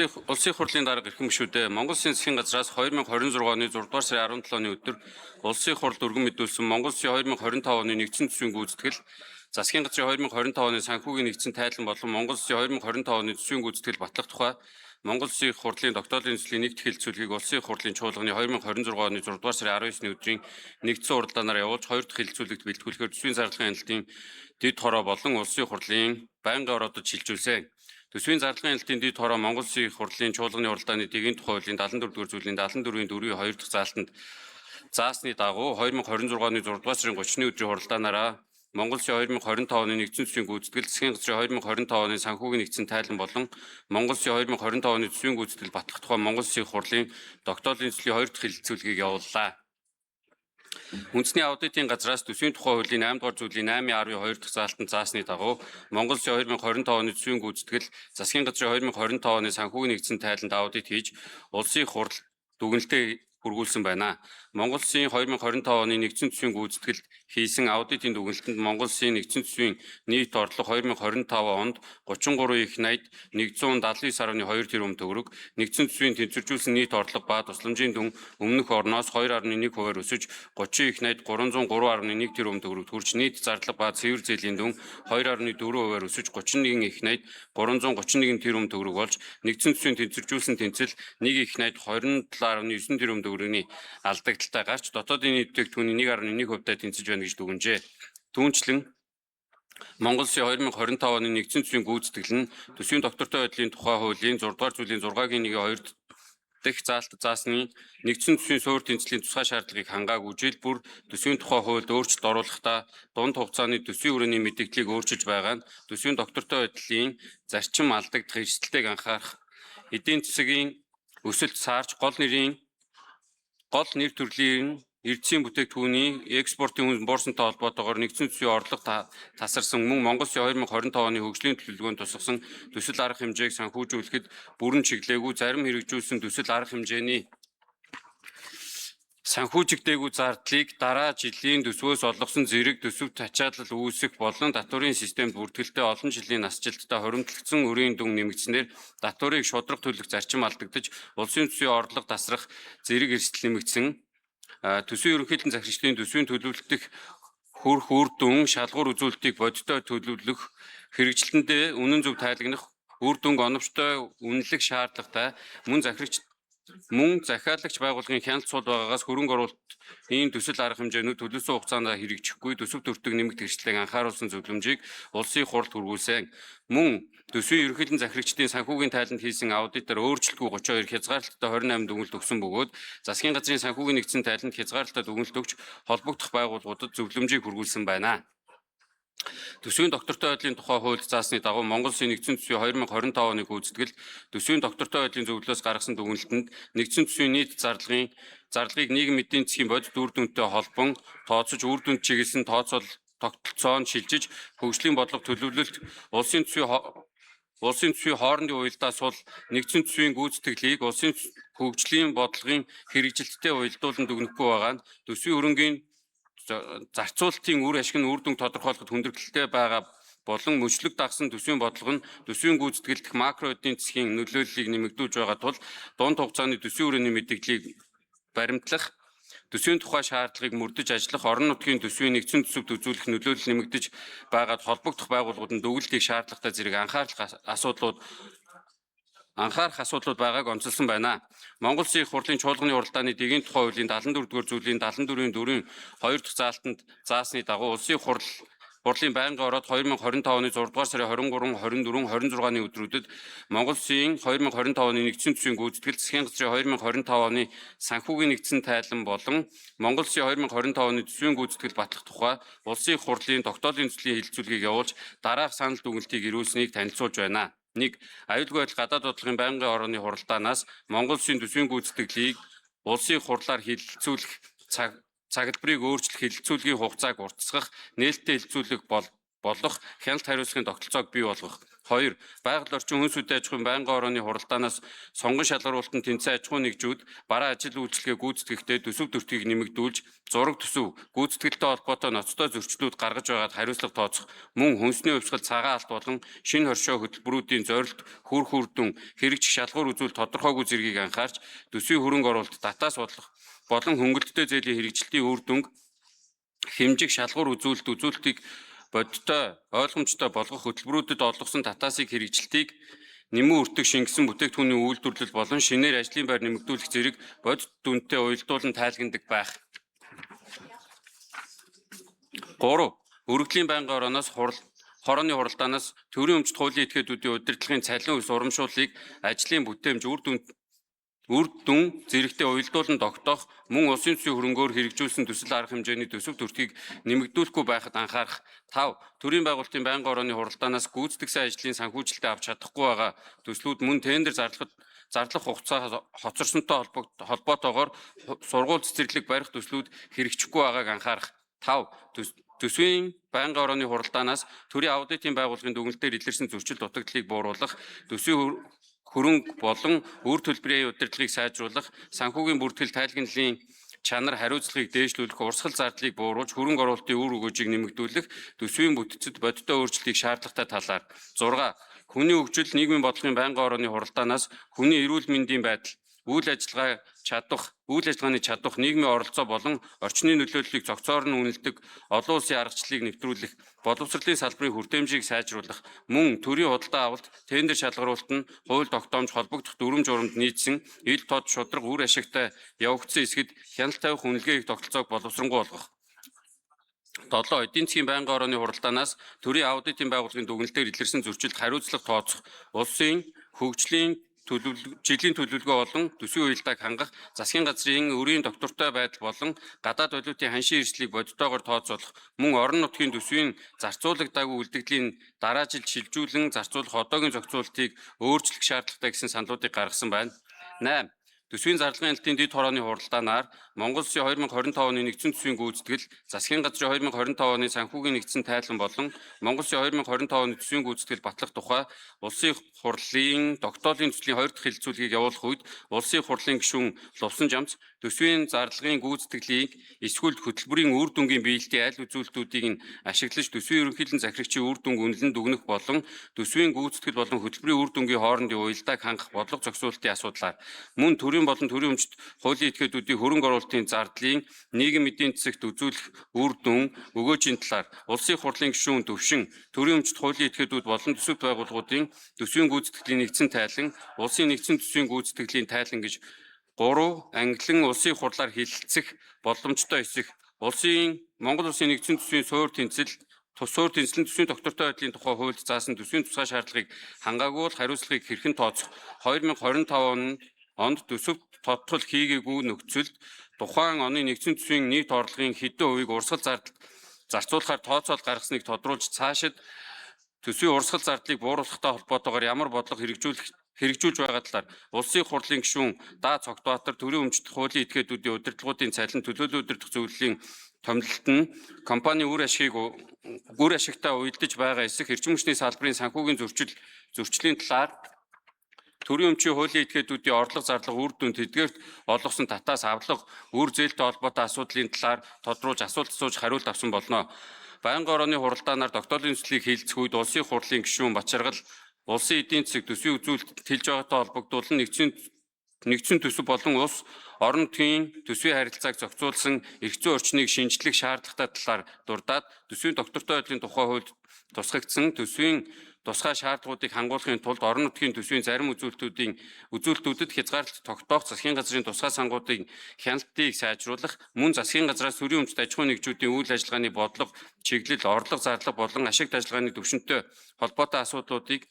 Улсын хурлын дарга эрхэм гишүүдээ Монгол Улсын засгийн газраас 2026 оны 6 дугаар сарын 17-ны өдөр Улсын хурлд өргөн мэдүүлсэн Монгол Улсын 2025 оны нэгдсэн төсвийн гүйцэтгэл, засгийн газрын 2025 оны санхүүгийн нэгдсэн тайлан болон Монгол Улсын 2025 оны төсвийн гүйцэтгэл батлах тухай Монгол Улсын хурлын докторийн төслийн нэгд хэлэлцүүлгийг Улсын хурлын чуулганы 2026 оны 6 дугаар сарын 19-ны өдрийн нэгдсэн уралдаанаар явуулж 2 дахь хэлэлцүүлэгт бэлтгүүлэхээр төсвийн зарлагын хяналтын дэд хороо болон Улсын хурлын байнгын ороодод шилжүүлсэн. Төсвийн зарлагын хяналтын дэд хороо Монгол Улсын хурлын чуулганы уралдааны дэгийн тухай хуулийн 74-р зүйлийн 74-ийн 4-ийн 2 дахь заалтанд заасны дагуу 2026 оны 6 дугаар сарын 30-ны өдрийн уралдаанаараа Монгол Улсын 2025 оны нэгдсэн төсвийн гүйцэтгэл, засгийн газрын 2025 оны санхүүгийн нэгдсэн тайлан болон Монгол Улсын 2025 оны төсвийн гүйцэтгэл батлах тухай Монгол Улсын хурлын докторийн төслийн 2 дахь хэлэлцүүлгийг явууллаа. Үндэсний аудитын газраас төсвийн тухай хуулийн 8 дугаар зүйлийн 8-ийн 12 дахь заалтанд заасны дагуу Монгол Улсын 2025 оны төсвийн гүйцэтгэл, засгийн газрын 2025 оны санхүүгийн нэгдсэн тайланд аудит хийж улсын хурл дүгнэлтээ хүргүүлсэн байна. Монгол Улсын 2025 оны нэгдсэн төсвийн гүйцэтгэлд хийсэн аудитын дүгнэлтэнд Монгол Улсын нэгдсэн төсвийн нийт орлого 2025 онд 33 их 80 179.2 тэрбум төгрөг, нэгдсэн төсвийн тэнцвэржүүлсэн нийт орлого ба тусламжийн дүн өмнөх орноос 2.1% өсөж 30 их 80 303.1 тэрбум төгрөгт хүрч нийт зарлага ба цэвэр зээлийн дүн 2.4% өсөж 31 их 80 331 тэрбум төгрөг болж нэгдсэн төсвийн тэнцвэржүүлсэн тэнцэл 1 их 80 27.9 тэрбум төгрөгийн алдагдaltaй гарч дотоодын нийт бүтээгдэхүүний 1.1%-аар тэнцэж байна гэж дүгнжээ. Түүнчлэн Монгол Улсын 2025 оны нэгдсэн төсвийн гүйцэтгэл нь төсвийн доктортой байдлын тухай хуулийн 6 дугаар зүйлийн 6-гийн 1-2 дахь заалт заасны нэгдсэн төсвийн суурь тэнцлийн тусгай шаардлагыг хангаагүй жил бүр төсвийн тухай хуульд өөрчлөлт оруулахдаа дунд хугацааны төсвийн хүрээний мэдээллийг өөрчилж байгаа нь төсвийн доктортой байдлын зарчим алдагдах эрсдэлтэйг анхаарах, эдийн засгийн өсөлт саарч гол нэр төрлийн эрдэсийн бүтээгдэхүүний экспортын буурсантай холбоотойгоор нэгдсэн төсвийн орлого тасарсан мөн Монгол Улсын 2020 оны хөгжлийн төлөвлөгөөнд тусгасан төсөл арга хэмжээг санхүүжүүлэхэд бүрэн чиглээгүй зарим хэрэгжүүлсэн төсөл арга хэмжээний санхүүжигдээгүй зардлыг дараа жилийн төсвөөс олгосон зэрэг төсөвт ачаалал үүсэх болон татварын системд бүртгэлтэй олон жилийн насжилттай хоримтлагдсан өрийн дүн нэмэгдснээр татварыг шударга төлөх зарчим алдагдаж улсын төсвийн орлого тасрах зэрэг эрсдэл нэмэгдсэн. Төсвийн ерөнхийлөн захирагчдын төсвийн төлөвлөлтөх хөрх үр дүн шалгуур үзүүлэлтийг бодиттой төлөвлөх хэрэгжилтэндээ үнэн зөв тайлагнах үр дүнг оновчтой үнэлэх шаардлагатай мөн захиалагч байгууллагын хяналт сул байгаагаас хөрөнгө оруулалтын төсөл арга хэмжээнүүд төлөвлөсөн хугацаанд хэрэгжихгүй төсөв төртөг нэмэгт хэрэгчлэгийг анхааруулсан зөвлөмжийг улсын хурлд хүргүүлсэн. Мөн төсвийн ерөнхийлөн захирагчдын санхүүгийн тайланд хийсэн аудитаар өөрчлөлтгүй 32 хязгаарлалттай 28 дүгнэлт өгсөн бөгөөд засгийн газрын санхүүгийн нэгдсэн тайланд хязгаарлалттай дүгнэлт өгч холбогдох байгууллагуудад зөвлөмжийг хүргүүлсэн байна. Төсвийн доктортой байдлын тухай хуульд заасны дагуу Монгол Улсын нэгдсэн төсвийн 2025 оны гүйцэтгэл, төсвийн доктортой байдлын зөвлөлөөс гаргасан дүгнэлтэнд нэгдсэн төсвийн нийт зарлагыг нийгэм эдийн засгийн бодит үр дүнтэй холбон тооцож үр дүнд чиглэсэн тогтолцоонд шилжиж хөгжлийн бодлого төлөвлөлт улсын төсвийн хоорондын уялдаа сул нэгдсэн төсвийн гүйцэтгэлийг улсын хөгжлийн бодлогын хэрэгжилттэй уялдуулан дүгнэхгүй байгаа нь төсвийн хөрөнгийн зарцуулалтын үр ашиг нь үр дүнг тодорхойлоход хүндрэлтэй байгаа болон мөчлөг дагсан төсвийн бодлого нь төсвийн гүйцэтгэл дэх макро эдийн засгийн нөлөөллийг нэмэгдүүлж байгаа тул дунд хугацааны төсвийн хүрээний мэдээллийг баримтлах, төсвийн тухай шаардлагыг мөрдөж ажиллах, орон нутгийн төсвийн нэгдсэн төсөвт үзүүлэх нөлөөлөл нэмэгдэж байгаад холбогдох байгууллагууд нь дүгнэлтийг шаардлагатай зэрэг анхаарах асуудлууд байгааг онцолсон байна. Монгол Улсын хурлын чуулганы уралдааны дэгийн тухай хуулийн 74-р зүйлийн 74-ийн 4-ийн 2 дахь заалтанд заасны дагуу улсын хурлын байнгын ороод 2025 оны 6 дугаар сарын 23, 24, 26-ны өдрүүдэд Монгол Улсын 2025 оны нэгдсэн төсвийн гүйцэтгэл, засгийн газрын 2025 оны санхүүгийн нэгдсэн тайлан болон Монгол Улсын 2025 оны төсвийн гүйцэтгэл батлах тухай улсын хурлын докторийн төслийн хэлэлцүүлгийг явуулж дараах санал дүгнэлтийг ирүүлсэнийг танилцуулж байна. 1. Аюулгүй байдал гадаад бодлогын байнгын орооны хуралдаанаас Монгол Улсын төсвийн гүйцэтгэлийг улсын хурлаар хэлэлцүүлэх цаглбарыг өөрчлөх, хэлэлцүүлгийн хугацааг уртасгах, нээлттэй хэлэлцүүлэх болох хяналт хариуцлагын тогтолцоог бий болгох. 2. Байгаль орчин хүнс үдэ аж ахуйн байнгын орооны хуралдаанаас сонгон шалгаруулалтын тэнцээ аж ахуйн нэгжүүд бараа ажил үйлчлэгээ гүйцэтгэхдээ төсөв төртгийг нэмэгдүүлж, зураг төсөв, гүйцэтгэлтэй холбоотой ноцтой зөрчлүүд гаргаж байгаад хариуцлага тооцох, мөн хүнсний хувьсгал цагаан алт болон шинэ хоршоо хөтөлбөрүүдийн зорилт, хүр хүрдэн, хэрэгжих шалгуур үзүүл тодорхойгүй зэргийг анхаарч, төсвийн хөрөнгө оруулалт татаас бодлого болон хөнгөлөлттэй зээлийн хэрэгжилтийн үр дүнг хэмжих шалгуур үзүүлэлтийг бодиттой, ойлгомжтой болгох хөтөлбөрүүдэд олгосон татаасыг хэрэгжилтийг нэмэн өртөг шингэсэн бүтээгдэхүүний үйлдвэрлэл болон шинээр ажлын байр нэмэгдүүлэх зэрэг бодит дүнтэй уялдуулан тайлгнадаг байх. 3. Өргөдлийн байнгын орооноос хорооны хуралдаанаас төрийн өмчт хуулийн этгээдүүдийн удирдлагын цалин ус урамшууллыг ажлын бүтээмж үр дүн зэрэгтэй уялдуулан тогтоох, мөн улсын төсвийн хөрөнгөөр хэрэгжүүлсэн төсөл арга хэмжээний төсөв төртгийг нэмэгдүүлэхгүй байхад анхаарах. 5. Төрийн байгуулалтын байнгын орооны хуралдаанаас гүйцэтгэсэн ажлын санхүүжилтээ авч чадахгүй байгаа төслүүд мөн тендер зарлах хугацаа хоцорсонтой холбоотойгоор сургууль цэцэрлэг барих төслүүд хэрэгжихгүй байгааг анхаарах. 5. Төсвийн байнгын орооны хуралдаанаас төрийн аудитын байгууллагын дүгнэлтээр илэрсэн зөрчил дутагдлыг бууруулах, төсвийн хөрөнгө болон үр төлбөрийн удирдлагыг сайжруулах, санхүүгийн бүртгэл тайлгналын чанар хариуцлагыг дээшлүүлэх, урсгал зардлыг бууруулж, хөрөнгө оруулалтын үр өгөөжийг нэмэгдүүлэх, төсвийн бүтцэд бодиттой өөрчлөлтийг шаардлагатай талаар. 6. Хүний хөгжил, нийгмийн бодлогын байнгын орооны хуралдаанаас хүний эрүүл мэндийн байдал, үйл ажиллагааны чадвах, нийгмийн оролцоо болон орчны нөлөөллийг цогцоор нь үнэлдэг олон улсын аргачлалыг нэвтрүүлэх, боловсролын салбарын хүртээмжийг сайжруулах, мөн төрийн худалдаа авалт, тендер шалгаруулалт нь хууль тогтоомж холбогдох дүрм журамд нийцсэн ил тод шударга үр ашигтай явагдсан эсгэд хяналт тавих үнэлгээ их тогтолцоог боловсронгуй болгох. 7. Эдийн засгийн байнгын орооны хуралдаанаас төрийн аудитын байгууллагын дүгнэлтээр илэрсэн зөрчилд хариуцлага тооцох, улсын хөгжлийн жилийн төлөвлөгөө болон төсвийн уялдааг хангах, засгийн газрын өрийн доктортой байдал болон гадаад валютын ханшийн эрсдлийг бодитоогоор тооцоолох, мөн орон нутгийн төсвийн зарцуулагдаагүй үлдэгдлийн дараа жилд шилжүүлэн зарцуулах одоогийн зохицуултыг өөрчлөх шаардлагатай гэсэн саналуудыг гаргасан байна. 8. Төсвийн зарлагын алтын дэд хорооны хуралдаанаар Монгол Улсын 2025 оны нэгдсэн төсвийн гүйцэтгэл, засгийн газрын 2025 оны санхүүгийн нэгдсэн тайлан болон Монгол Улсын 2025 оны төсвийн гүйцэтгэл батлах тухай улсын хурлын тогтоолын төслийн 2 дахь хэлэлцүүлгийг явуулах үед улсын хурлын гишүүн Лувсан Жамц төсвийн зарлагын гүйцэтгэлийг эсвэл хөтөлбөрийн үр дүнгийн биелэлтийн аль үзүүлэлтүүдийг нь ашиглаж төсвийн ерөнхийлөн захирагчийн үр дүнг үнэлэн дүгнэх болон төсвийн гүйцэтгэл болон хөтөлбөрийн үр дүнгийн хоорондын уялдааг хангах бодлого зохицуулалтын асуудлаар мөн төрийн болон төрийн өмчт хуулийн этгээдүүдийн хөрөнгө оруулалтын зардлын нийгэм эдийн засагт үзүүлэх үр дүн өгөөжийн талаар улсын хурлын гишүүн Төвшин төрийн өмчт хуулийн этгээдүүд болон төсөвт байгууллагуудын төсвийн гүйцэтгэлийн нэгдсэн тайлан, улсын нэгдсэн төсвийн гүйцэтгэлийн тайлан гэж 3 ангилан улсын хурлаар хэлэлцэх боломжтой эсэх, Монгол Улсын нэгдсэн төсвийн суур тэнцэлэн төсвийн доктортой байдлын тухай хуульд заасан төсвийн тусгай шаардлагыг хангаагүй бол хариуцлагыг хэрхэн тооцох, 2025 онд төсөвт тодтол хийгээгүй нөхцөлд тухайн оны нэгдсэн төсвийн нийт орлогын хэдэн хувийг урсгал зарцуулахаар тооцоол гаргасныг тодруулж цаашид төсвийн урсгал зардлыг бууруулахтай холбоотойгоор ямар бодлого хэрэгжүүлж байгаа талаар улсын хурлын гишүүн Даа Цогтбаатар төрийн өмчт хуулийн этгээдүүдийн удирдлагуудын цалин төлөөлөл удирдах зөвлөлийн томилолт нь компани үр ашигтай уялдаж байгаа эсэх эрчим хүчний салбарын санхүүгийн зөрчлийн талаар төрийн өмчийн хуулийн этгээдүүдийн орлого зарлага үр дүнд тэдгээрт олгосон татаас авлага үр зээлтэй холбоотой асуудлын талаар тодруулж асуулт асууж хариулт авсан болно. Байнгын орооны хуралдаанаар тогтоолын төслийг хэлэлцэх үед улсын хурлын гишүүн Бачаргал улсын эдийн засаг төсвийн үзүүлэлт хэлж байгаатай холбогдуулан нэгдсэн төсөв болон улс орон нутгийн төсвийн харилцааг зохицуулсан эрх зүйн орчныг шинжлэх шаардлагатай талаар дурдаад төсвийн доктортой байдлын тухай хуульд тусгагдсан төсвийн тусгай шаардлагуудыг хангуулахын тулд орон нутгийн төсвийн зарим үзүүлэлтүүдэд хязгаарлалт тогтоох, засгийн газрын тусгай сангуудын хяналтыг сайжруулах, мөн засгийн газраас төрийн өмчт аж ахуйн нэгжүүдийн үйл ажиллагааны бодлого, чиглэл, орлого зарлага болон ашигт ажиллагааны түвшинтэй холбоотой асуудлуудыг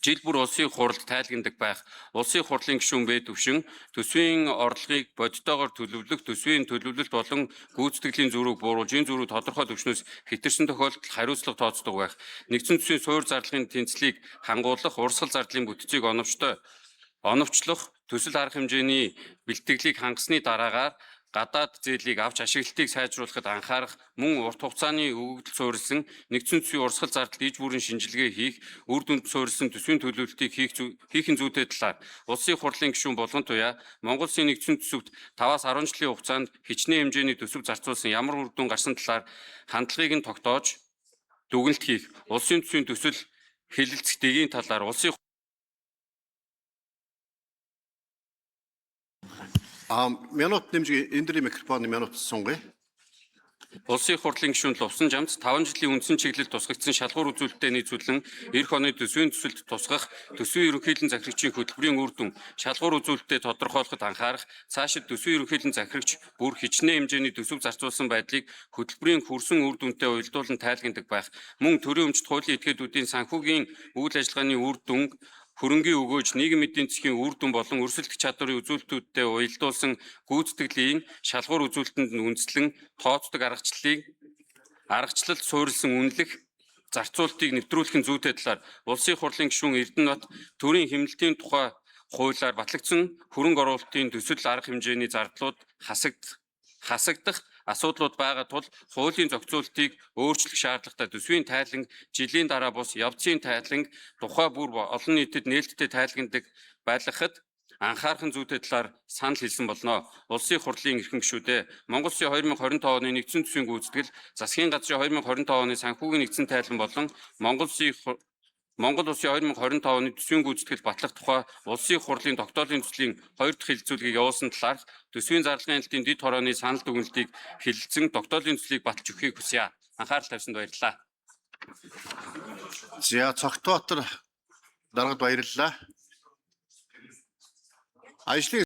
жил бүр улсын хуралд тайлгнадаг байх. Улсын хурлын гишүүн Бэ Төвшин төсвийн орлогыг бодитоогоор төлөвлөх, төсвийн төлөвлөлт болон гүйцэтгэлийн зөрүүг бууруулж энэ зөрүү тодорхой түвшнээс хэтэрсэн тохиолдолд хариуцлага тооцдог байх. Нэгдсэн төсвийн суур зарлагын тэнцлийг хангуулах, урсгал зардлын бүтцийг оновчлох, төсөл арга хэмжээний бэлтгэлийг хангасны дараагаар гадаад зээлийг авч ашиглалтыг сайжруулахад анхаарах, мөн урт хугацааны өгөгдөл суурилсан нэгдсэн засгийн урсгал зардал иж бүрийн шинжилгээ хийх, үр дүнд суурилсан төсвийн төлөвлөлтийг хийхин зүйтэй талаар улсын хурлын гишүүн болгон туяа Монгол Улсын нэгдсэн төсөвт 5-аас 10 жилийн хугацаанд хичнээн хэмжээний төсөв зарцуулсан ямар үр дүн гарсан талаар хандлагыг нь тогтоож дүгнэлт хийх, улсын төсвийн төсөл хэлэлцэх дэгийн талаар улсын Минут нэмж эндри микрофоны минут сунгая. Улсын их хурлын гишүүн Лувсан Жамц 5 жилийн үндсэн чиглэлд тусгагдсан шалгуур үзүүлэлттэй нийцүүлэн эх оны төсвийн төсөлд тусгах төсвийн ерөнхийлөн захирагчийн хөтөлбөрийн үр дүн шалгуур үзүүлэлтээ тодорхойлоход анхаарах, цаашид төсвийн ерөнхийлөн захирагч бүр хичнээн хэмжээний төсөв зарцуулсан байдлыг хөтөлбөрийн хүрсэн үр дүнтэй уялдуулан тайлгнадаг байх, мөн төрийн өмчт хуулийн этгээдүүдийн санхүүгийн үйл ажиллагааны үр дүн хөрөнгийн өгөөж нийгэм эдийн засгийн үр дүн болон өрсөлдөх чадварын үзүүлэлтүүдтэй уялдуулсан гүйцэтгэлийн шалгуур үзүүлэлтэнд нь үндэслэн тооцдог аргачлалд суурилсан үнэлэх зарцуултыг нэвтрүүлэхин зүйтэй талаар улсын хурлын гишүүн Эрдэнэбат төрийн хэмнэлтийн тухай хуулиар батлагдсан хөрөнгө оруулалтын төсөл арга хэмжээний зардлууд хасагдах асуудлууд байгаа тул хуулийн зохицуултыг өөрчлөх шаардлагатай төсвийн тайланг жилийн дараа бус явцын тайланг тухай бүр олон нийтэд нээлттэй тайлгнадаг байлгахад анхаарахын зүйтэй талаар санал хэлсэн болно. Улсын хурлын эрхэм гишүүдээ Монгол Улсын 2025 оны нэгдсэн төсвийн гүйцэтгэл, засгийн газрын 2025 оны санхүүгийн нэгдсэн тайлан болон Монгол Улсын 2025 оны төсвийн гүйцэтгэл батлах тухай улсын хурлын тогтоолын төслийн 2 дахь хэлэлцүүлгийг явуулсан талаарх төсвийн зарлагын хяналтын дэд хорооны санал дүгнэлтийг хэлэлцэн тогтоолын төслийг баталж өгөхийг хүсье. Анхаарал тавьсанд баярлалаа. За Цогтбаатар даргад баярлалаа. Ажлын